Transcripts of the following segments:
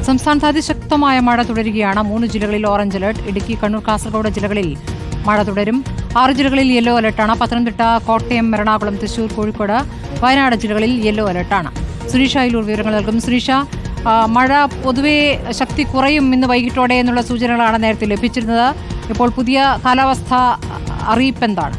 സംസ്ഥാനത്ത് അതിശക്തമായ മഴ തുടരുകയാണ്. 3 ജില്ലകളിൽ ഓറഞ്ച് അലർട്ട്. ഇടുക്കി, കണ്ണൂർ, കാസർഗോഡ് ജില്ലകളിൽ മഴ തുടരും. 6 ജില്ലകളിൽ യെല്ലോ അലർട്ടാണ്. പത്തനംതിട്ട, കോട്ടയം, എറണാകുളം, തൃശൂർ, കോഴിക്കോട്, വയനാട് ജില്ലകളിൽ യെല്ലോ അലർട്ടാണ്. സുരീഷ അയിലൂർ വിവരങ്ങൾ നൽകും. സുരീഷ, മഴ പൊതുവെ ശക്തി കുറയും ഇന്ന് വൈകിട്ടോടെ എന്നുള്ള സൂചനകളാണ് നേരത്തെ ലഭിച്ചിരുന്നത്. ഇപ്പോൾ പുതിയ കാലാവസ്ഥ അറിയിപ്പ് എന്താണ്?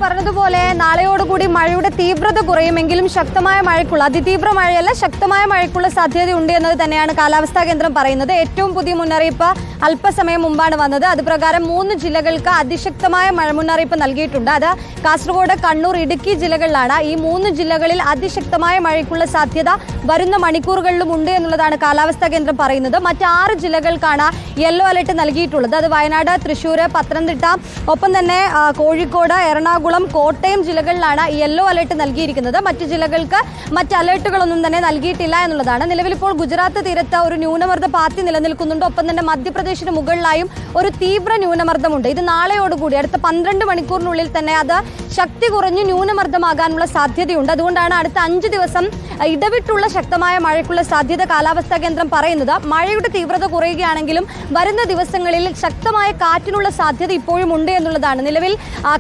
പറഞ്ഞതുപോലെ നാളെയോടുകൂടി മഴയുടെ തീവ്രത കുറയുമെങ്കിലും ശക്തമായ മഴയ്ക്കുള്ള, അതിതീവ്ര മഴയല്ല, ശക്തമായ മഴയ്ക്കുള്ള സാധ്യതയുണ്ട് എന്നത് തന്നെയാണ് കാലാവസ്ഥാ കേന്ദ്രം പറയുന്നത്. ഏറ്റവും പുതിയ മുന്നറിയിപ്പ് അല്പസമയം മുമ്പാണ് വന്നത്. അതുപ്രകാരം 3 ജില്ലകൾക്ക് അതിശക്തമായ മഴ മുന്നറിയിപ്പ് നൽകിയിട്ടുണ്ട്. അത് കാസർഗോഡ്, കണ്ണൂർ, ഇടുക്കി ജില്ലകളിലാണ്. ഈ 3 ജില്ലകളിൽ അതിശക്തമായ മഴയ്ക്കുള്ള സാധ്യത വരുന്ന മണിക്കൂറുകളിലും ഉണ്ട് എന്നുള്ളതാണ് കാലാവസ്ഥാ കേന്ദ്രം പറയുന്നത്. മറ്റ് 6 ജില്ലകൾക്കാണ് യെല്ലോ അലർട്ട് നൽകിയിട്ടുള്ളത്. അത് വയനാട്, തൃശ്ശൂർ, പത്തനംതിട്ട, ഒപ്പം തന്നെ കോഴിക്കോട്, എറണാകുളം, കോട്ടയം ജില്ലകളിലാണ് യെല്ലോ അലർട്ട് നൽകിയിരിക്കുന്നത്. മറ്റ് ജില്ലകൾക്ക് മറ്റ് അലർട്ടുകളൊന്നും തന്നെ നൽകിയിട്ടില്ല എന്നുള്ളതാണ്. നിലവിൽ ഇപ്പോൾ ഗുജറാത്ത് തീരത്ത് ഒരു ന്യൂനമർദ്ദ പാത്തി നിലനിൽക്കുന്നുണ്ട്. ഒപ്പം തന്നെ മധ്യപ്രദേശിന് മുകളിലായും ഒരു തീവ്ര ന്യൂനമർദ്ദമുണ്ട്. ഇത് നാളെയോടുകൂടി അടുത്ത 12 മണിക്കൂറിനുള്ളിൽ തന്നെ അത് ശക്തി കുറഞ്ഞ് ന്യൂനമർദ്ദമാകാനുള്ള സാധ്യതയുണ്ട്. അതുകൊണ്ടാണ് അടുത്ത 5 ദിവസം ഇടവിട്ടുള്ള ശക്തമായ മഴയ്ക്കുള്ള സാധ്യത കാലാവസ്ഥാ കേന്ദ്രം പറയുന്നത്. മഴയുടെ തീവ്രത കുറയുകയാണെങ്കിലും വരുന്ന ദിവസങ്ങളിൽ ശക്തമായ കാറ്റിനുള്ള സാധ്യത ഇപ്പോഴും ഉണ്ട് എന്നുള്ളതാണ്. നിലവിൽ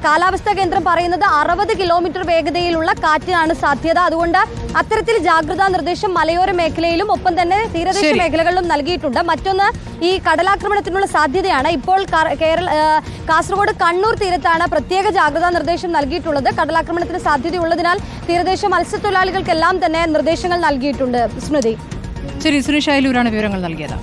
കാലാവസ്ഥാ കേന്ദ്രം പറയുന്നത് 60 കിലോമീറ്റർ വേഗതയിലുള്ള കാറ്റിനാണ് സാധ്യത. അതുകൊണ്ട് അത്തരത്തിൽ ജാഗ്രതാ നിർദ്ദേശം മലയോര മേഖലയിലും ഒപ്പം തന്നെ തീരദേശ മേഖലകളിലും നൽകിയിട്ടുണ്ട്. മറ്റൊന്ന് ഈ കടലാക്രമണത്തിനുള്ള സാധ്യതയാണ്. ഇപ്പോൾ കാസർഗോഡ്, കണ്ണൂർ തീരത്താണ് പ്രത്യേക ജാഗ്രതാ നിർദ്ദേശം നൽകിയിട്ടുള്ളത്. കടലാക്രമണത്തിന് സാധ്യതയുള്ളതിനാൽ തീരദേശ മത്സ്യത്തൊഴിലാളികൾക്കെല്ലാം തന്നെ നിർദ്ദേശങ്ങൾ നൽകിയിട്ടുണ്ട്. സ്മൃതി. ശരി, സുരേഷ് അയിലൂരാണ് വിവരങ്ങൾ നൽകിയത്.